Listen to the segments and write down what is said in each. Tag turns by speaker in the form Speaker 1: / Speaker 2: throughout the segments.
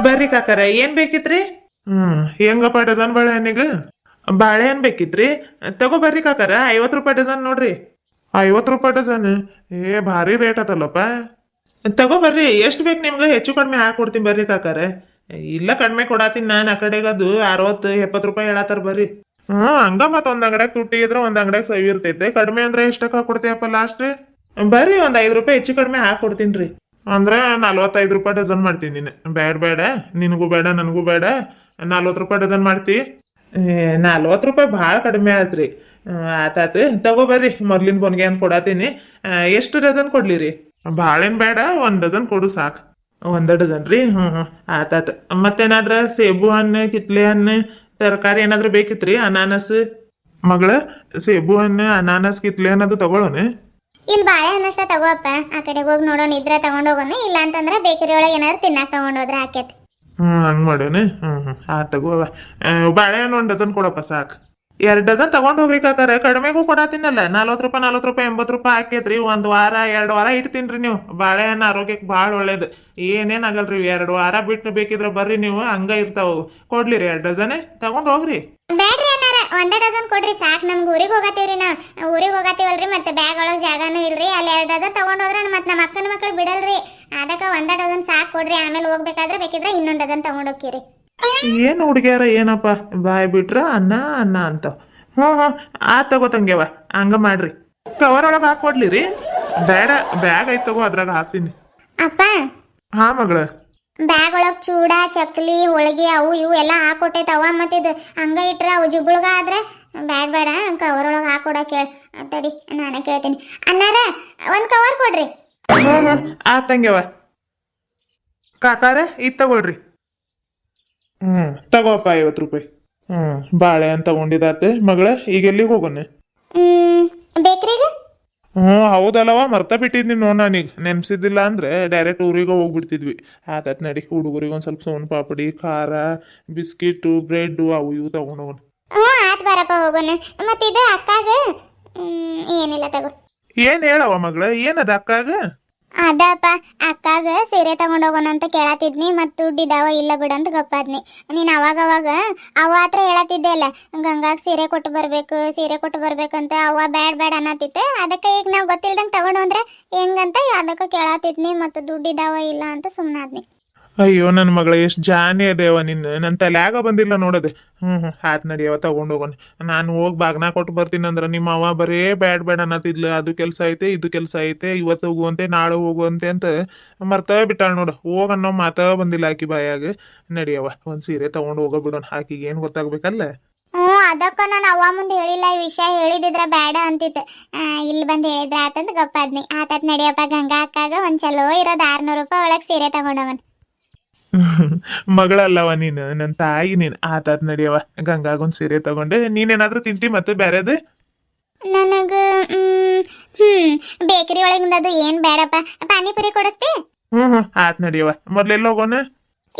Speaker 1: ಬರ್ರಿ ಕಾಕಾರ ಏನ್ ಬೇಕಿತ್ರಿ? ಹೆಂಗಪ್ಪ ಡಜನ್ ಬಾಳೆಹಣ್ಣಿಗೆ? ಬಾಳೆಹಣ್ಣು ಬೇಕಿತ್ರಿ? ತಗೋ ಬರ್ರಿ ಕಾಕಾರ, 50 ರೂಪಾಯಿ ಡಜನ್ ನೋಡ್ರಿ. 50 ರೂಪಾಯಿ ಡಜನ್? ಏ ಭಾರಿ ರೇಟ್ ಆತಲ್ಲಪ್ಪ. ತಗೋ ಬರ್ರಿ, ಎಷ್ಟು ಬೇಕು ನಿಮ್ಗೆ? ಹೆಚ್ಚು ಕಡಿಮೆ ಹಾಕೊಡ್ತೀನಿ ಬರ್ರಿ ಕಾಕಾರ. ಇಲ್ಲ ಕಡಿಮೆ ಕೊಡಾತೀನಿ ನಾನು, ಆ ಕಡೆಗದು 60-70 ರೂಪಾಯಿ ಹೇಳತ್ತಾರ ಬರ್ರಿ. ಹಂಗ ಮತ್ತ ಒಂದ್ ಅಂಗಡ್ಯಾಗ ತುಟ್ಟಿ ಇದ್ರ ಒಂದ್ ಅಂಗಡ್ಯಾಗ ಸವಿ ಇರ್ತೈತೆ. ಕಡಿಮೆ ಅಂದ್ರೆ ಎಷ್ಟಕ್ಕ ಹಾಕೊಡ್ತೀಯಪ್ಪ ಲಾಸ್ಟ್? ಬರ್ರಿ, ಒಂದ್ 5 ರೂಪಾಯಿ ಹೆಚ್ಚು ಕಡಿಮೆ ಹಾಕೊಡ್ತೀನಿ. ಅಂದ್ರೆ 45 ರೂಪಾಯಿ ಡಜನ್ ಮಾಡ್ತೀನಿ ನೀನು. ಬೇಡ ಬೇಡ, ನಿನಗೂ ಬೇಡ ನನಗೂ ಬೇಡ, 40 ರೂಪಾಯಿ ಡಜನ್ ಮಾಡ್ತಿ. 40 ರೂಪಾಯಿ ಭಾಳ ಕಡಿಮೆ ಆತ್ರಿ. ಆತಾತ, ತಗೋ ಬರ್ರಿ, ಮೊದ್ಲಿನ ಬೊನ್ಗೆ ಅಂತ ಕೊಡಾತೀನಿ. ಎಷ್ಟು ಡಜನ್ ಕೊಡ್ಲಿ ರೀ? ಭಾಳೇನ್ ಬೇಡ, 1 ಡಜನ್ ಕೊಡು ಸಾಕು. 1 ಡಜನ್ ರೀ? ಆತಾತ. ಮತ್ತೇನಾದ್ರ ಸೇಬು ಹಣ್ಣು, ಕಿತ್ಲೆ ಹಣ್ಣು, ತರಕಾರಿ ಏನಾದ್ರು ಬೇಕಿತ್ರಿ? ಅನಾನಸ್? ಮಗಳ, ಸೇಬು ಹಣ್ಣು, ಅನಾನಸ್, ಕಿತ್ಲೆ ಹಣ್ಣು ಅದು ತಗೊಳ್ಳೋಣ.
Speaker 2: ಇಲ್ಲಿ ಬಾಳೆಹಣ್ಣಷ್ಟ ತಗೋಪ್ಪ, ಆ ಕಡೆಗೆ ಹೋಗಿ ನೋಡೋಣ, ಇದ್ರೆ ತಗೊಂಡ್ ಹೋಗೋಣ, ಇಲ್ಲ ಅಂತಂದ್ರೆ ಬೇಕರಿ ಒಳಗೆ ಏನಾದ್ರು ತಿನ್ನಾಕ ತಗೊಂಡೋದ್ರೆ ಆಕೇತಿ.
Speaker 1: ಹಂಗ್ ಮಾಡೋಣ. ತಗೋವ. ಬಾಳೆಹಣ್ಣು 1 ಡಜನ್ ಕೊಡಪ್ಪ ಸಾಕು. 2 ಡಜನ್ ತಗೊಂಡ್ ಹೋಗ್ರಿ ಕಾಕಾರ, ಕಡಿಮೆಗೂ ಕೊಡಾತೀನಲ್ಲ. 40 ರೂಪಾಯಿ 40 ರೂಪಾಯಿ 80 ರೂಪಾಯಿ ಆಕೇತ್ರಿ. 1 ವಾರ 2 ವಾರ ಇಡ್ತೀನ್ರಿ ನೀವು. ಬಾಳೆಹಣ್ಣು ಆರೋಗ್ಯಕ್ಕೆ ಭಾಳ ಒಳ್ಳೇದು. ಏನೇನ್ ಆಗಲ್ರಿ. 2 ವಾರ ಬಿಟ್ಟು ಬೇಕಿದ್ರೆ ಬರ್ರಿ ನೀವು, ಹಂಗ ಇರ್ತಾವ. ಕೊಡ್ಲಿರಿ 2 ಡಜನ್ ತಗೊಂಡ್ ಹೋಗ್ರಿ.
Speaker 2: ಬ್ಯಾಡ್ರಿ ಅನ್ನಾರ, 1 ಡಜನ್ ಕೊಡ್ರಿ ಸಾಕು. ನಮ್ಗೆ ಊರಿಗೆ ಹೋಗತ್ತೀವ್ರಿ, ನಾವು ಊರಿಗೆ ಹೋಗತ್ತೀವಲ್ರಿ, ಮತ್ತೆ ಬ್ಯಾಗ್ ಒಳಗೆ ಜಾಗನೂ ಇಲ್ರಿ. ಅಲ್ಲಿ 2 ಡಜನ್ ತಗೊಂಡ್ ಹೋದ್ರೆ ಮತ್ತೆ ನಮ್ಮ ಅಕ್ಕನ ಮಕ್ಳು ಬಿಡಲ್ರಿ. ಅದಕ್ಕೆ 1 ಡಜನ್ ಸಾಕು ಕೊಡ್ರಿ. ಆಮೇಲೆ ಹೋಗ್ಬೇಕಾದ್ರೆ ಬೇಕಿದ್ರೆ ಇನ್ನೊಂದು ಡಜನ್ ತಗೊಂಡ್ ಹೋಗ್ತೀರಿ.
Speaker 1: ಏನ್ ಹುಡುಗ್ಯಾರ ಏನಪ್ಪ, ಬಾಯ್ ಬಿಟ್ರ ಅನ್ನ ಅನ್ನ ಅಂತ. ಆ ತಗೋ ತಂಗ್ಯವ, ಹಂಗ ಮಾಡ್ರಿ. ಕವರ್ ಒಳಗೆ ಹಾಕೊಡ್ಲಿರಿ? ಬೇಡ, ಬ್ಯಾಗ್ ಐತ್ ತಗೋ, ಅದ್ರಾಗ ಹಾಕ್ತೀನಿ.
Speaker 2: ಅಪ್ಪ,
Speaker 1: ಹಾ ಮಗಳ.
Speaker 2: ಬ್ಯಾಗ್ ಒಳಗೆ ಚೂಡ, ಚಕ್ಲಿ, ಹೋಳಿಗೆ ಅವು ಇವು ಎಲ್ಲ ಹಾಕೊಟ್ಟೈತವ. ಮತ್ತಿದು ಹಂಗ ಇಟ್ರ ಅವು ಜುಬ್ಳುಗ ಆದ್ರೆ ಬ್ಯಾಡ್ ಬೇಡ, ಕವರ್ ಒಳಗೆ ಹಾಕೊಡಕ್ ಹೇಳ. ತಡಿ ನಾನೇ ಕೇಳ್ತೀನಿ. ಅನ್ನಾರ, ಒಂದು ಕವರ್ ಕೊಡ್ರಿ.
Speaker 1: ಆ ತಂಗ್ಯವ. ಕಾಕಾರ ಇದ್ ತಗೊಳ್ರಿ. ತಗೋಪ್ಪ 50 ರೂಪಾಯಿ. ಬಾಳೆಹಣ್ಣು ತಗೊಂಡಿದಾತ ಮಗಳ. ಈಗ ಎಲ್ಲಿಗೆ ಹೋಗೋಣ?
Speaker 2: ಬೇಕ್ರಿಗೆ.
Speaker 1: ಹೌದಲ್ಲವ, ಮರ್ತ ಬಿಟ್ಟಿದ್ನಿ ನೋ. ನಾನೀಗ ನೆನ್ಸಿದ್ದಿಲ್ಲ ಅಂದ್ರೆ ಡೈರೆಕ್ಟ್ ಊರಿಗೆ ಹೋಗ್ಬಿಡ್ತಿದ್ವಿ. ಆತತ್ ನಡಿ, ಹುಡುಗರಿಗೆ ಒಂದ್ ಸ್ವಲ್ಪ ಸೋನ್ ಪಾಪಡಿ, ಖಾರ, ಬಿಸ್ಕಿಟು, ಬ್ರೆಡ್ ಅವು ಇವು ತಗೊಂಡ್ ಹೋಗೋಣ.
Speaker 2: ಆತ್ ಬಾರಪ್ಪ ಹೋಗೋಣ. ಮತ್ತಿದು ಅಕ್ಕಾಗ ಏನಿಲ್ಲ ತಗೋ.
Speaker 1: ಏನ್ ಹೇಳವ ಮಗಳ, ಏನದ ಅಕ್ಕಾಗ?
Speaker 2: ಅದಪ್ಪ, ಅಕ್ಕಾಗ ಸೀರೆ ತಗೊಂಡ್ ಹೋಗೋಣ ಅಂತ ಕೇಳತ್ತಿದ್ನಿ, ಮತ್ತು ದುಡ್ಡಿದಾವ ಇಲ್ಲ ಬಿಡಂತ ಗಪ್ಪಾದ್ನಿ. ನೀನ್ ಅವಾಗ ಅವ ಹತ್ರ ಹೇಳತ್ತಿದ್ದೆ ಅಲ್ಲ, ಗಂಗಾಗ ಸೀರೆ ಕೊಟ್ಟು ಬರ್ಬೇಕಂತ. ಅವ ಬ್ಯಾಡ್ ಬ್ಯಾಡ್ ಅನ್ನತ್ತಿತ್ತೆ. ಅದಕ್ಕೆ ಈಗ ನಾವು ಗೊತ್ತಿಲ್ದಂಗೆ ತಗೊಂಡು ಅಂದ್ರೆ ಹೆಂಗಂತ ಅದಕ್ಕೆ ಕೇಳತ್ತಿದ್ನಿ, ಮತ್ತು ದುಡ್ಡಿದಾವ ಇಲ್ಲ ಅಂತ ಸುಮ್ಮನಾದ್ನಿ.
Speaker 1: ಅಯ್ಯೋ ನನ್ನ ಮಗಳ, ಎಷ್ಟು ಜಾನಿ ಅದೇವ ನಿನ್ನ. ನನ್ನ ತಲ್ಯಾಗ ಬಂದಿಲ್ಲ ನೋಡದೆ. ಆತ್ ನಡಿಯವ, ತಗೊಂಡ್ ಹೋಗೋಣ. ನಾನು ಹೋಗಿ ಬಾಗ್ನ ಕೊಟ್ಟು ಬರ್ತೀನಿ ಅಂದ್ರ ನಿಮ್ಮ ಅವ್ವ ಬರೇ ಬ್ಯಾಡ್ ಬ್ಯಾಡ್ ಅನ್ನತ್ತಿದ್ಲು. ಅದು ಕೆಲಸ ಐತೆ, ಇದು ಕೆಲಸ ಐತೆ, ಇವತ್ತು ಹೋಗುವಂತೆ ನಾಳೆ ಹೋಗುವಂತೆ ಅಂತ ಮರ್ತ ಬಿಟ್ಟಾಳ ನೋಡು. ಹೋಗನ್ನೋ ಮಾತ ಬಂದಿಲ್ಲ ಆಕಿ ಬಾಯಾಗ. ನಡಿಯವ, ಒಂದ್ ಸೀರೆ ತಗೊಂಡ್ ಹೋಗೋ ಬಿಡೋಣ. ಆಕಿಗೆ ಏನ್ ಗೊತ್ತಾಗ್ಬೇಕಲ್ಲ.
Speaker 2: ಅದಕ್ಕ ನಾನು ಅವ್ವ ಮುಂದೆ ಹೇಳಿಲ್ಲ ಈ ವಿಷಯ. ಹೇಳಿದಿದ್ರ ಬ್ಯಾಡ ಅಂತಿತ್ತು. ಇಲ್ಲಿ ಬಂದು ಹೇಳಿದ್ರ ಆತಂತ ಗಪ್ಪಾದ್ನಿ. ಆತತ್ ನಡಿಯಪ್ಪ, ಗಂಗಾ ಅಕ್ಕಾಗ ಒಂದ್ ಚಲೋ ಇರೋದು 600 ರೂಪಾಯಿ ಒಳಗೆ ಸೀರೆ ತಗೊಂಡವನ್.
Speaker 1: ಮಗಳಲ್ಲವ ನೀನು, ನನ್ನ ತಾಯಿ ನೀನ್. ಆತಾತ್ ನಡಿಯವ, ಗಂಗಾಗೊಂದ್ ಸೀರೆ ತಗೊಂಡೆ. ನೀನೇನಾದ್ರೂ ತಿಂತಿ ಮತ್ತೆ ಬ್ಯಾರೇದು?
Speaker 2: ನನಗ ಬೇಕರಿ ಒಳಗಿಂದದು ಏನ್ ಬೇಡಪ್ಪ. ಪಾನಿಪುರಿ ಕೊಡಿಸ್ತಿ?
Speaker 1: ಆತ್ ನಡಿಯವ, ಮೊದ್ಲೆಲ್ಲ ಹೋಗೋಣ.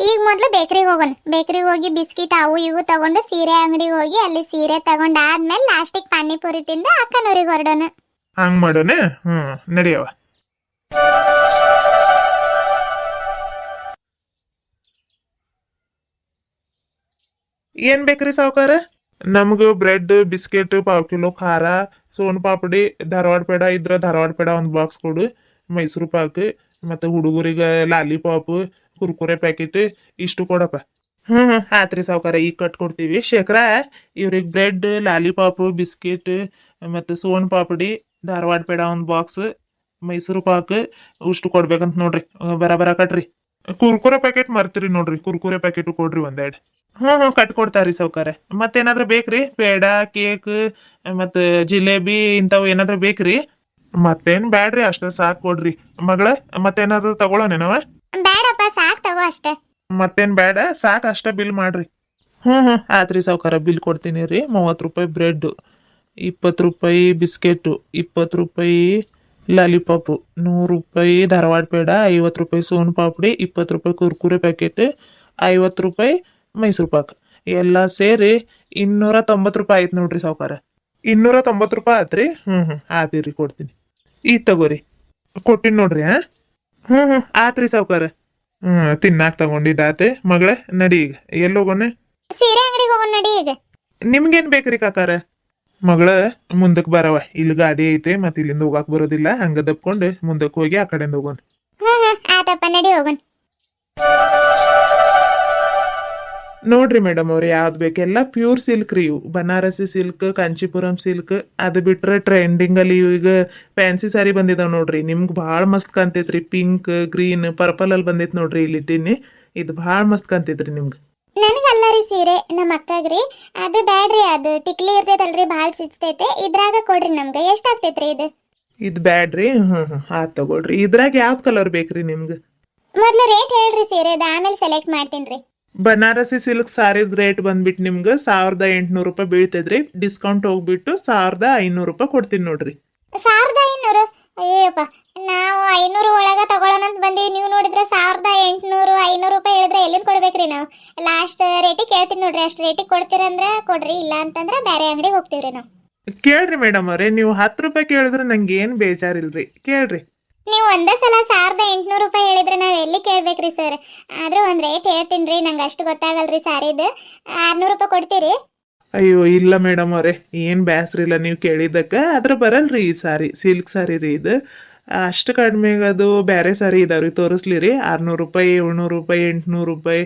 Speaker 2: ಈಗ ಮೊದ್ಲು ಬೇಕರಿಗೆ ಹೋಗೋಣ. ಬೇಕರಿಗೆ ಹೋಗಿ ಬಿಸ್ಕಿಟ್ ಅವು ಇವು ತಗೊಂಡು ಸೀರೆ ಅಂಗಡಿಗೆ ಹೋಗಿ ಅಲ್ಲಿ ಸೀರೆ ತಗೊಂಡಾದ್ಮೇಲೆ ಲಾಸ್ಟಿಗೆ ಪಾನಿಪುರಿ ತಿಂದು ಅಕ್ಕನೂರಿಗೆ ಹೊರಡೋಣ.
Speaker 1: ಹಂಗ್ ಮಾಡೋಣ. ನಡಿಯವ. ಏನ್ ಬೇಕ್ರಿ ಸಾವುಕಾರ? ನಮ್ಗ ಬ್ರೆಡ್, ಬಿಸ್ಕೆಟ್, 1/4 ಕಿಲೋ ಖಾರ, ಸೋನ್ ಪಾಪಡಿ, ಧಾರವಾಡ ಪೇಡ ಇದ್ರ ಧಾರವಾಡ ಪೇಡ 1 ಬಾಕ್ಸ್ ಕೊಡು, ಮೈಸೂರು ಪಾಕ್, ಮತ್ತೆ ಹುಡುಗರಿಗೆ ಲಾಲಿಪಾಪ್, ಕುರ್ಕುರೆ ಪ್ಯಾಕೆಟ್ ಇಷ್ಟು ಕೊಡಪ್ಪ. ಆತ್ರಿ ಸಾವುಕಾರ, ಈಗ ಕಟ್ಕೊಡ್ತೀವಿ. ಶೇಖರ, ಇವ್ರಿಗೆ ಬ್ರೆಡ್, ಲಾಲಿಪಾಪ್, ಬಿಸ್ಕಿಟ್, ಮತ್ತೆ ಸೋನ್ ಪಾಪಡಿ, ಧಾರವಾಡ ಪೇಡ 1 ಬಾಕ್ಸ್, ಮೈಸೂರು ಪಾಕ್ ಇಷ್ಟು ಕೊಡ್ಬೇಕಂತ ನೋಡ್ರಿ. ಬರ ಕಟ್ರಿ. ಕುರ್ಕುರೆ ಪ್ಯಾಕೆಟ್ ಮರ್ತೀರಿ ನೋಡ್ರಿ, ಕುರ್ಕುರೆ ಪ್ಯಾಕೆಟ್ ಕೊಡ್ರಿ ಒಂದೆರಡು. ಕಟ್ಕೊಡ್ತಾರಿ ಸಾವುಕಾರ. ಮತ್ತೇನಾದ್ರೂ ಬೇಕ್ರಿ? ಪೇಡ, ಕೇಕ್, ಮತ್ತ ಜಿಲೇಬಿ ಇಂಥವು ಏನಾದ್ರೂ ಬೇಕ್ರಿ? ಮತ್ತೇನ್ ಬ್ಯಾಡ್ರಿ, ಅಷ್ಟ ಸಾಕ್ ಕೊಡ್ರಿ. ಮಗಳ, ಮತ್ತೇನಾದ್ರೂ ತಗೊಳೋನೇನವ?
Speaker 2: ಬೇಡಪ್ಪ, ಸಾಕ್ ತಗೋ ಅಷ್ಟೇ.
Speaker 1: ಮತ್ತೇನ್ ಬೇಡ, ಸಾಕ್ ಅಷ್ಟ ಬಿಲ್ ಮಾಡ್ರಿ. ಆತ್ರಿ ಸಾವುಕಾರ, ಬಿಲ್ ಕೊಡ್ತೀನಿ ರೀ. 30 ರೂಪಾಯಿ ಬ್ರೆಡ್, 20 ರೂಪಾಯಿ ಬಿಸ್ಕೆಟು, 20 ರೂಪಾಯಿ ಲಾಲಿಪಾಪು, 100 ರೂಪಾಯಿ ಧಾರವಾಡ ಪೇಡ, 50 ರೂಪಾಯಿ ಸೋನ್ ಪಾಪಡಿ, 20 ರೂಪಾಯಿ ಕುರ್ಕುರೆ ಪ್ಯಾಕೆಟ್, 50 ರೂಪಾಯಿ ಮೈಸೂರು ಪಾಕ್. ಎಲ್ಲ ಸೇರಿ 290 ರೂಪಾಯಿ ಆಯ್ತು ನೋಡ್ರಿ ಸಾವುಕಾರ. 290 ರೂಪಾಯಿ ಆತ್ರಿ. ಆತಿರಿ, ಕೊಡ್ತೀನಿ. ಈಗ ತಗೋರಿ, ಕೊಟ್ಟಿನಿ ನೋಡ್ರಿ. ಆತ್ರಿ ಸಾವುಕಾರ. ತಿನ್ನಾಕ ತಗೊಂಡಿದ್ದಾತೆ ಮಗಳ ನಡಿ ಈಗ ಎಲ್ಲಿ ಹೋಗೋಣ
Speaker 2: ಸೀರೆ ಅಂಗಡಿಗೆ ಹೋಗೋಣ ನಡಿ ಈಗ.
Speaker 1: ನಿಮ್ಗೇನ್ ಬೇಕ್ರಿ ಕಾಕಾರ ಮಗಳ ಮುಂದಕ್ ಬರವ ಇಲ್ಲಿ ಗಾಡಿ ಐತೆ ಮತ್ ಇಲ್ಲಿಂದ ಹೋಗಾಕ್ ಬರೋದಿಲ್ಲ ಹಂಗ ದಪ್ಕೊಂಡು ಮುಂದಕ್ ಹೋಗಿ ಆ ಕಡೆಯಿಂದ ಹೋಗೋಣ
Speaker 2: ಆತಪ್ಪ ನಡಿ ಹೋಗೋಣ.
Speaker 1: ನೋಡ್ರಿ ಮೇಡಮ್ ಅವ್ರಿ ಯಾವ್ದು ಬೇಕೆಲ್ಲ ಪ್ಯೂರ್ ಸಿಲ್ಕ್ ರೀ ಇವು ಬನಾರಸಿ ಸಿಲ್ಕ್ ಕಾಂಚೀಪುರಂ ಸಿಲ್ಕ್ ಅದು ಬಿಟ್ರೆ ಟ್ರೆಂಡಿಂಗ್ ಅಲ್ಲಿ ಈಗ ಫ್ಯಾನ್ಸಿ ಸಾರಿ ಬಂದಿದಾವ್ ನೋಡ್ರಿ ನಿಮ್ಗೆ ಭಾಳ ಮಸ್ತ್ ಕಾಣ್ತೈತ್ರಿ ಪಿಂಕ್ ಗ್ರೀನ್ ಪರ್ಪಲ್ ಅಲ್ಲಿ ಬಂದೈತ್ ನೋಡ್ರಿ ಇಲ್ಲಿ ಇಟ್ಟಿನಿ ಇದು ಭಾಳ ಮಸ್ತ್ ಕಾಣ್ತೈತ್ರಿ ನಿಮ್ಗೆ
Speaker 2: ನನಗಲ್ಲ ರೀ ಸೀರೆ ನಮ್ಮ ಅಕ್ಕಗ್ರಿ ಅದು ಬ್ಯಾಡ್ರಿ ಅದು ಟಿಕ್ಲಿ ಇರ್ತೈತಲ್ರಿ ಭಾಳ ಚುಚ್ತೈತೆ ಇದ್ರಾಗ ಕೊಡ್ರಿ ನಮ್ಗೆ ಎಷ್ಟಾಗ್ತೈತ್ರಿ ಇದು?
Speaker 1: ಇದು ಬ್ಯಾಡ್ರಿ ಆತ್ ತಗೊಳ್ರಿ ಇದ್ರಾಗ ಯಾವ್ದು ಕಲರ್ ಬೇಕ್ರಿ ನಿಮ್ಗೆ
Speaker 2: ಮೊದ್ಲು ರೇಟ್ ಹೇಳ್ರಿ ಸೀರೆದ ಆಮೇಲೆ ಸೆಲೆಕ್ಟ್ ಮಾಡ್ತೀನಿ.
Speaker 1: ಬನಾರಸಿ ಸಿಲ್ಕ್ ಸಾರಿದ ರೇಟ್ ಬಂದ್ಬಿಟ್ಟು ನಿಮ್ಗೆ 1800 ರೂಪಾಯಿ ಬೀಳ್ತೈತ್ರಿ ಡಿಸ್ಕೌಂಟ್ ಹೋಗ್ಬಿಟ್ಟು 1500 ರೂಪಾಯಿ ಕೊಡ್ತೀನಿ ನೋಡ್ರಿ.
Speaker 2: 1500? ಅಯ್ಯಪ್ಪ ನಾವು 500 ಒಳಗ ತಗೊಳ್ಳೋಣ ಅಂತ ಬಂದೀವಿ, ನೀವು ನೋಡಿದ್ರೆ 1800 500 ರೂಪಾಯಿ ಹೇಳಿದ್ರೆ ಎಲ್ಲಿಂದ ಕೊಡ್ಬೇಕ್ರಿ ನಾವು? ಲಾಸ್ಟ್ ರೇಟಿಗೆ ಕೇಳ್ತೀನಿ ನೋಡ್ರಿ, ಅಷ್ಟು ರೇಟಿಗೆ ಕೊಡ್ತೀರಂದ್ರೆ ಕೊಡ್ರಿ, ಇಲ್ಲ ಅಂತಂದ್ರೆ ಬೇರೆ ಅಂಗಡಿಗೆ ಹೋಗ್ತೀವ್ರಿ ನಾವು.
Speaker 1: ಕೇಳ್ರಿ ಮೇಡಮ್ ಅವ್ರೆ ನೀವು 10 ರೂಪಾಯಿ ಕೇಳಿದ್ರೆ ನಂಗೆ ಏನ್ ಬೇಜಾರಿಲ್ರಿ ಕೇಳ್ರಿ.
Speaker 2: ನೀವು ಒಂದೇ ಸಲ 1800 ರೂಪಾಯಿ ಹೇಳಿದ್ರೆ ನಾವು ಎಲ್ಲಿ ಕೇಳ್ಬೇಕ್ರಿ ಸರ್? ಆದ್ರೂ ಒಂದು ರೇಟ್ ಹೇಳ್ತೀನಿ ರೀ, ನಂಗೆ ಅಷ್ಟು ಗೊತ್ತಾಗಲ್ರಿ ಸಾರಿದು. 600 ರೂಪಾಯಿ ಕೊಡ್ತೀರಿ?
Speaker 1: ಅಯ್ಯೋ ಇಲ್ಲ ಮೇಡಮ್ ಅವ್ರೆ ಏನ್ ಬ್ಯಾಸ್ರಿ ಇಲ್ಲ ನೀವು ಕೇಳಿದ್ದಕ್ಕ ಅದ್ರ ಬರಲ್ರಿ ಈ ಸಾರಿ ಸಿಲ್ಕ್ ಸಾರಿ ರೀ ಇದು ಅಷ್ಟು ಕಡಿಮೆಗೆ ಅದು ಬೇರೆ ಸಾರಿ ಇದಾವ್ರಿ ತೋರಿಸ್ಲಿ ರೀ 600 ರೂಪಾಯಿ 700 ರೂಪಾಯಿ 800 ರೂಪಾಯಿ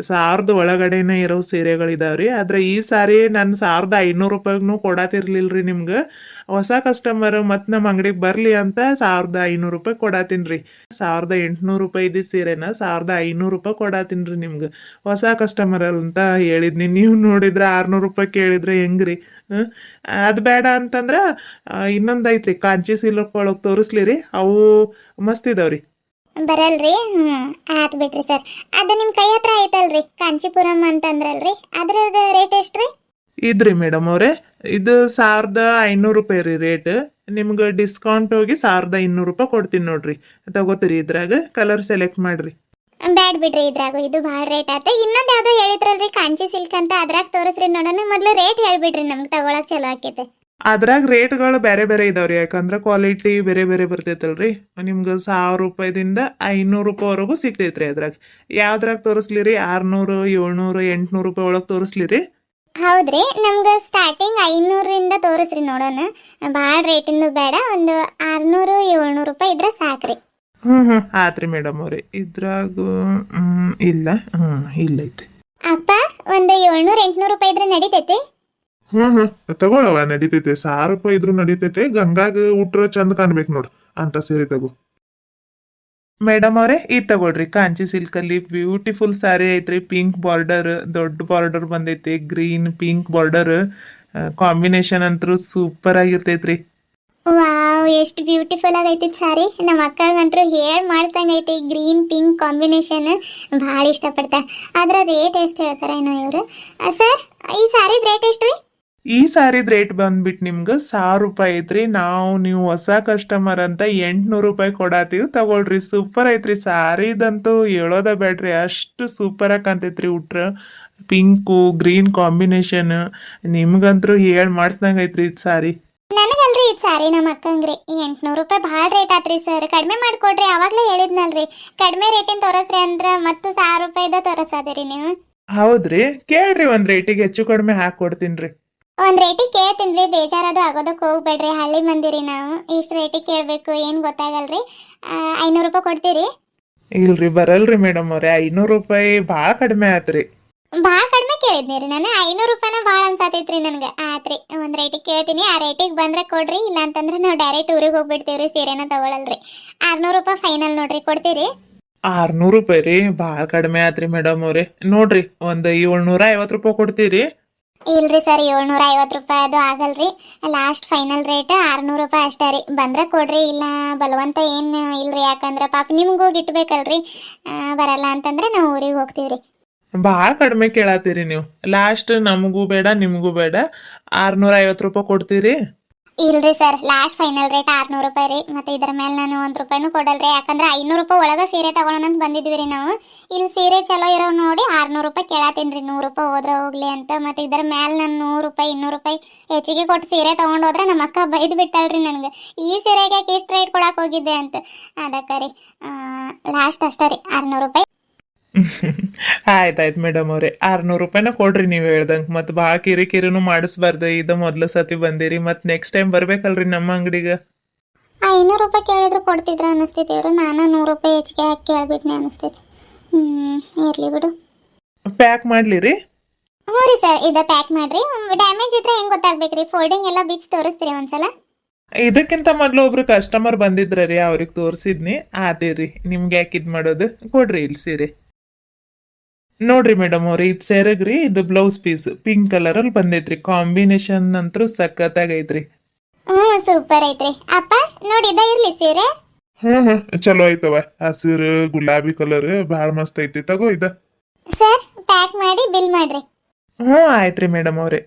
Speaker 1: 1000 ಒಳಗಡೆನೇ ಇರೋ ಸೀರೆಗಳಿದಾವ್ರಿ ಆದ್ರೆ ಈ ಸಾರಿ ನಾನು 1500 ರೂಪಾಯಿಗೂ ಕೊಡಾತಿರ್ಲಿಲ್ರಿ ನಿಮ್ಗೆ ಹೊಸ ಕಸ್ಟಮರ್ ಮತ್ತು ನಮ್ಮ ಅಂಗಡಿಗೆ ಬರಲಿ ಅಂತ 1500 ರೂಪಾಯಿ ಕೊಡಾತೀನಿ ರೀ 1800 ರೂಪಾಯಿ ಇದ್ದ ಸೀರೆನ 1500 ರೂಪಾಯಿ ಕೊಡಾತೀನಿ ರೀ ನಿಮ್ಗೆ ಹೊಸ ಕಸ್ಟಮರ್ ಅಂತ ಹೇಳಿದ್ನಿ ನೀವು ನೋಡಿದ್ರೆ 600 ರೂಪಾಯಿ ಕೇಳಿದ್ರೆ ಹೆಂಗ್ರಿ ಅದು ಬೇಡ ಅಂತಂದ್ರೆ ಇನ್ನೊಂದು ಐತ್ರಿ ಕಾಂಚಿ ಸಿಲ್ಕ್ ಒಳಗೆ ತೋರಿಸ್ಲಿ ರೀ ಅವು ಮಸ್ತ್ ಇದಾವ್ರಿ.
Speaker 2: ಬರಲ್ರಿ ಆತ್ ಬಿಡ್ರಿ ಸರ್. ಅದು ನಿಮ್ಮ ಕೈ ಹತ್ರ ಐತಲ್ರಿ ಕಾಂಚೀಪುರಂ ಅಂತಂದ್ರಲ್ರಿ ಅದ್ರದ್ದು ರೇಟ್ ಎಷ್ಟ್ರಿ?
Speaker 1: ಇದ್ರಿ ಮೇಡಮ್ ಅವ್ರೆ ಇದು 1500 ರೂಪಾಯಿ ರೀ ರೇಟ್ ನಿಮ್ಗೆ ಡಿಸ್ಕೌಂಟ್ ಹೋಗಿ 1200 ರೂಪಾಯಿ ಕೊಡ್ತೀನಿ ನೋಡ್ರಿ ತಗೋತೀರಿ ಇದ್ರಾಗ ಕಲರ್ ಸೆಲೆಕ್ಟ್ ಮಾಡ್ರಿ.
Speaker 2: ಬ್ಯಾಡ್ ಬಿಡ್ರಿ ಇದ್ರಾಗು ಇದು ಭಾಳ ರೇಟ್ ಆತ. ಇನ್ನೊಂದು ಯಾವ್ದೋ ಹೇಳಿದ್ರಲ್ರಿ ಕಾಂಚಿ ಸಿಲ್ಕ್ ಅಂತ ಅದ್ರಾಗ ತೋರಿಸ್ರಿ ನೋಡೋಣ, ಮೊದಲು ರೇಟ್ ಹೇಳ್ಬಿಡ್ರಿ ನಮ್ಗೆ ತಗೊಳಕ್ ಚಲೋ ಆಕೈತೆ.
Speaker 1: ಅದ್ರಾಗ ರೇಟ್ಗಳು ಬೇರೆ ಬೇರೆ ಇದಾವ್ರಿ ಯಾಕಂದ್ರೆ ಕ್ವಾಲಿಟಿ ಬೇರೆ ಬೇರೆ ಬರ್ತೈತಲ್ರಿ ನಿಮ್ಗೆ 1000 ರೂಪಾಯಿದಿಂದ 500 ರೂಪಾಯಿವರೆಗೂ ಸಿಗ್ತೈತ್ರಿ ಅದ್ರಾಗ ಯಾವ್ದ್ರಾಗ ತೋರಿಸ್ಲಿ ರೀ 600 700 800 ರೂಪಾಯಿ ಒಳಗೆ ತೋರಿಸ್ಲಿ ರೀ?
Speaker 2: ಹೌದ್ರಿ ನಮ್ಗೆ ಸ್ಟಾರ್ಟಿಂಗ್ 500ರಿಂದ ತೋರಿಸ್ರಿ ನೋಡೋಣ, ಭಾಳ ರೇಟಿಂದು ಬೇಡ, ಒಂದು 600 700 ರೂಪಾಯಿ ಇದ್ರೆ ಸಾಕ್ರಿ.
Speaker 1: ಆತ್ರಿ ಮೇಡಮ್ ಅವ್ರಿ ಇದ್ರಾಗ ಇಲ್ಲ ಇಲ್ಲ ಐತಿ
Speaker 2: ಅಪ್ಪ ಒಂದು 700 800 ರೂಪಾಯಿ ಇದ್ರೆ ನಡೀತೈತಿ?
Speaker 1: ತಗೊಳವ ನಡೀತೈತೆ 1000 ರೂಪಾಯಿ ಇದ್ರು ನಡೀತೈತೆ ಗಂಗಾಗ ಉಟ್ರ ಚಂದ ಕಾಣ್ಬೇಕು ನೋಡ್ ಅಂತ ಸೀರೆ ತಗೋ. ಮೇಡಮ್ ಅವ್ರೆ ಇದು ತಗೊಳ್ರಿ ಕಾಂಚಿ ಸಿಲ್ಕ್ ಅಲ್ಲಿ ಬ್ಯೂಟಿಫುಲ್ ಸ್ಯಾರಿ ಐತ್ರಿ ಪಿಂಕ್ ಬಾರ್ಡರ್ ದೊಡ್ಡ ಬಾರ್ಡರ್ ಬಂದೈತಿ ಗ್ರೀನ್ ಪಿಂಕ್ ಬಾರ್ಡರ್ ಕಾಂಬಿನೇಷನ್ ಅಂತೂ ಸೂಪರ್ ಆಗಿರ್ತೈತ್ರಿ.
Speaker 2: ವಾವ್ ಎಷ್ಟು ಬ್ಯೂಟಿಫುಲ್ ಆಗೈತಿ ಸಾರಿ, ನಮ್ಮ ಅಕ್ಕಗಂತೂ ಹೇಳಿ ಮಾಡಿಸ್ದಂಗೆ ಐತಿ. ಗ್ರೀನ್ ಪಿಂಕ್ ಕಾಂಬಿನೇಷನ್ ಭಾಳ ಇಷ್ಟಪಡ್ತಾರೆ. ಆದ್ರೆ ರೇಟ್ ಎಷ್ಟು ಹೇಳ್ತಾರೆ ಏನೋ ಇವರು. ಸರ್ ಈ ಸಾರಿದ ರೇಟ್ ಎಷ್ಟು ರೀ?
Speaker 1: ಈ ಸಾರಿದ ರೇಟ್ ಬಂದ್ಬಿಟ್ಟು ನಿಮ್ಗೆ 1000 ರೂಪಾಯಿ ಐತ್ರಿ ನೀವು ಹೊಸ ಕಸ್ಟಮರ್ ಅಂತ 800 ರೂಪಾಯಿ ಕೊಡಾತೀವಿ ತಗೊಳ್ರಿ ಸೂಪರ್ ಐತ್ರಿ ಸಾರಿದಂತೂ ಹೇಳೋದ ಬೇಡ್ರಿ ಅಷ್ಟು ಸೂಪರ್ ಆಗಿ ಕಾಣ್ತೈತ್ರಿ ಉಟ್ರ ಪಿಂಕು ಗ್ರೀನ್ ಕಾಂಬಿನೇಷನ್ ನಿಮ್ಗಂತೂ ಹೇಳಿ ಮಾಡಿಸ್ದಂಗೆ ಐತ್ರಿ ಇದು ಸಾರಿ.
Speaker 2: ನನಗಲ್ರಿ ಇದು ಸಾರಿ ನಮ್ಮ ಅಕ್ಕಂಗ್ರಿ 800 ರೂಪಾಯಿ ಭಾಳ ರೇಟ್ ಆತ್ರಿ ಸರ್, ಕಡಿಮೆ ಮಾಡಿಕೊಡ್ರಿ. ಅವಾಗಲೇ ಹೇಳಿದ್ನಲ್ರಿ ಕಡಿಮೆ ರೇಟಿನ ತೋರಿಸ್ರಿ ಅಂದ್ರೆ ಮತ್ತು 1000 ರೂಪಾಯಿದ ತೋರಿಸೋದಿರಿ ನೀವು.
Speaker 1: ಹೌದ್ರಿ ಕೇಳ್ರಿ ಒಂದ್ ರೇಟಿಗೆ ಹೆಚ್ಚು ಕಡಿಮೆ ಹಾಕೊಡ್ತೀನಿ.
Speaker 2: ಒಂದ್ ರೇಟಿಗೆ ಕೇಳ್ತೀನಿ ರೀ, ಬೇಜಾರದು ಆಗೋದಕ್ಕೆ ಹೋಗ್ಬೇಡ್ರಿ, ಹಳ್ಳಿ ಮಂದಿರಿ ನಾವು, ಇಷ್ಟು ರೇಟಿಗೆ ಕೇಳಬೇಕು ಏನು ಗೊತ್ತಾಗಲ್ರಿ. 500 ರೂಪಾಯಿ ಕೊಡ್ತೀರಿ?
Speaker 1: ಇಲ್ರಿ ಬರಲ್ರಿ ಮೇಡಮ್ ಅವ್ರೆ 500 ರೂಪಾಯಿ ಭಾಳ ಕಡಿಮೆ ಆತ್ರಿ.
Speaker 2: ಭಾಳ ಕಡಿಮೆ ಕೇಳಿದ್ನಿ ರೀ ನಾನು, 500 ರೂಪಾಯಿನ ಭಾಳ ಅನ್ಸಾತೈತ್ರಿ ನನಗೆ. ಆತ್ರಿ ಒಂದು ರೇಟಿಗೆ ಕೇಳ್ತೀನಿ, ಆ ರೇಟಿಗೆ ಬಂದ್ರೆ ಕೊಡ್ರಿ, ಇಲ್ಲ ಅಂತಂದ್ರೆ ನಾವು ಡೈರೆಕ್ಟ್ ಊರಿಗೆ ಹೋಗ್ಬಿಡ್ತೀವ್ರಿ, ಸೀರೆನ ತಗೊಳಲ್ರಿ. 600 ರೂಪಾಯಿ ಫೈನಲ್ ನೋಡ್ರಿ, ಕೊಡ್ತೀರಿ?
Speaker 1: 600 ರೂಪಾಯಿ ರೀ ಭಾಳ ಕಡಿಮೆ ಆತ್ರಿ ಮೇಡಮ್ ಅವ್ರೆ ನೋಡ್ರಿ ಒಂದು 750 ರೂಪಾಯಿ ಕೊಡ್ತೀರಿ?
Speaker 2: ಇಲ್ರಿ ಸರ್ 750 ರೂಪಾಯಿ ಅದು ಆಗಲ್ರಿ, ಲಾಸ್ಟ್ ಫೈನಲ್ ರೇಟ್ 600 ರೂಪಾಯಿ ಅಷ್ಟೇ ರೀ. ಬಂದ್ರೆ ಕೊಡ್ರಿ, ಇಲ್ಲ ಬಲವಂತ ಏನು ಇಲ್ರಿ, ಯಾಕಂದ್ರೆ ಪಾಪ ನಿಮ್ಗೂ ಇಟ್ಬೇಕಲ್ರಿ. ಬರಲ್ಲ ಅಂತಂದ್ರೆ ನಾವು ಊರಿಗೆ ಹೋಗ್ತೀವ್ರಿ.
Speaker 1: ಭಾಳ ಕಡಿಮೆ ಕೇಳತ್ತೀರಿ ನೀವು, ಲಾಸ್ಟ್ ನಮಗೂ ಬೇಡ ನಿಮಗೂ ಬೇಡ 650 ರೂಪಾಯಿ ಕೊಡ್ತೀರಿ?
Speaker 2: ಇಲ್ರಿ ಸರ್ ಲಾಸ್ಟ್ ಫೈನಲ್ ರೇಟ್ 600 ರೂಪಾಯಿ ರೀ, ಮತ್ತೆ ಇದ್ರ ಮೇಲೆ ನಾನು 1 ರೂಪಾಯಿನೂ ಕೊಡಲ್ರಿ, ಯಾಕಂದ್ರೆ 500 ರೂಪಾಯಿ ಒಳಗೆ ಸೀರೆ ತಗೊಳ್ಳೋಣ ಅಂತ ಬಂದಿದ್ವಿ ರೀ ನಾವು. ಇಲ್ಲಿ ಸೀರೆ ಚಲೋ ಇರೋ ನೋಡಿ 600 ರೂಪಾಯಿ ಕೇಳತ್ತೀನಿ ರೀ, 100 ರೂಪಾಯಿ ಹೋದ್ರೆ ಹೋಗ್ಲಿ ಅಂತ. ಮತ್ತೆ ಇದ್ರ ಮೇಲೆ ನಾನು 100 ರೂಪಾಯಿ 200 ರೂಪಾಯಿ ಹೆಚ್ಚಿಗೆ ಕೊಟ್ಟು ಸೀರೆ ತೊಗೊಂಡು ಹೋದ್ರೆ ನಮ್ಮ ಅಕ್ಕ ಬೈದು ಬಿಟ್ಟಾಳ್ರಿ ನನಗೆ, ಈ ಸೀರೆಗೆ ಇಷ್ಟು ರೇಟ್ ಕೊಡಕ್ಕೆ ಹೋಗಿದ್ದೆ ಅಂತ. ಅದಕ್ಕೆ ರೀ ಲಾಸ್ಟ್ ಅಷ್ಟೇ ರೀ 600 ರೂಪಾಯಿ
Speaker 1: ಆಯ್ತಾಯ್ತು ಮೇಡಮ್ ಅವ್ರೆ 600 ರೂಪಾಯಿನ ಕೊಡ್ರಿ ನೀವು ಹೇಳ್ದಂಗೆ ಮತ್ತೆ ಭಾಳ ಕಿರಿಕಿರಿನೂ ಮಾಡಿಸ್ಬಾರ್ದು ಇದು ಮೊದ್ಲು ಸತಿ ಬಂದಿರಿ ಮತ್ತೆ ನೆಕ್ಸ್ಟ್ ಟೈಮ್ ಬರ್ಬೇಕಲ್ರಿ ನಮ್ಮ ಅಂಗಡಿಗೆ.
Speaker 2: 500 ರೂಪಾಯಿ ಕೇಳಿದ್ರು ಕೊಡ್ತಿದ್ರ ಅನಿಸ್ತೈತಿ ಇವ್ರು. ನಾನು 100 ರೂಪಾಯಿ ಹೆಚ್ಚಿಗೆ ಹಾಕಿ ಕೇಳ್ಬಿಟ್ನೆ ಅನಿಸ್ತೈತಿ. ಇರ್ಲಿ ಬಿಡು.
Speaker 1: ಪ್ಯಾಕ್ ಮಾಡ್ಲಿ ರೀ?
Speaker 2: ಹ್ಞೂ ರೀ ಸರ್, ಇದ ಪ್ಯಾಕ್ ಮಾಡ್ರಿ. ಡ್ಯಾಮೇಜ್ ಇದ್ರೆ ಹೆಂಗ್ ಗೊತ್ತಾಗ್ಬೇಕ್ರಿ? ಫೋಲ್ಡಿಂಗ್ ಎಲ್ಲ ಬಿಚ್ಚಿ ತೋರಿಸ್ತೀರಿ ಒಂದ್ಸಲ?
Speaker 1: ಇದಕ್ಕಿಂತ ಮೊದ್ಲು ಒಬ್ರು ಕಸ್ಟಮರ್ ಬಂದಿದ್ರ ರೀ, ಅವ್ರಿಗೆ ತೋರಿಸಿದ್ನಿ ಆದಿರಿ. ನಿಮ್ಗೆ ಯಾಕೆ ಇದು ಮಾಡೋದು? ಕೊಡ್ರಿ ಇಲ್ಲಿ ಸೀರೆ ನೋಡ್ರಿ ಮೇಡಮ್ ಅವ್ರಿ, ಇದು ಸೆರಗ್ರಿ, ಇದು ಬ್ಲೌಸ್ ಪೀಸ್ ಪಿಂಕ್ ಕಲರ್ ಅಲ್ಲಿ ಬಂದೈತ್ರಿ. ಕಾಂಬಿನೇಷನ್ ಅಂತೂ ಸಖತ್ತಾಗೈತ್ರಿ.
Speaker 2: ಹ್ಞೂ ಸೂಪರ್ ಐತ್ರಿ. ಅಪ್ಪ ನೋಡಿ, ಇದ ಇರ್ಲಿ ಸೀರೆ.
Speaker 1: ಹ್ಮ್ ಚಲೋ ಐತವ. ಹಸಿರು ಗುಲಾಬಿ ಕಲರ್ ಭಾಳ ಮಸ್ತ್ ಐತಿ. ತಗೋ ಇದ.
Speaker 2: ಸರ್ ಪ್ಯಾಕ್ ಮಾಡಿ ಬಿಲ್ ಮಾಡ್ರಿ.
Speaker 1: ಹ್ಞೂ ಆಯ್ತ್ರಿ ಮೇಡಮ್ ಅವ್ರೆ.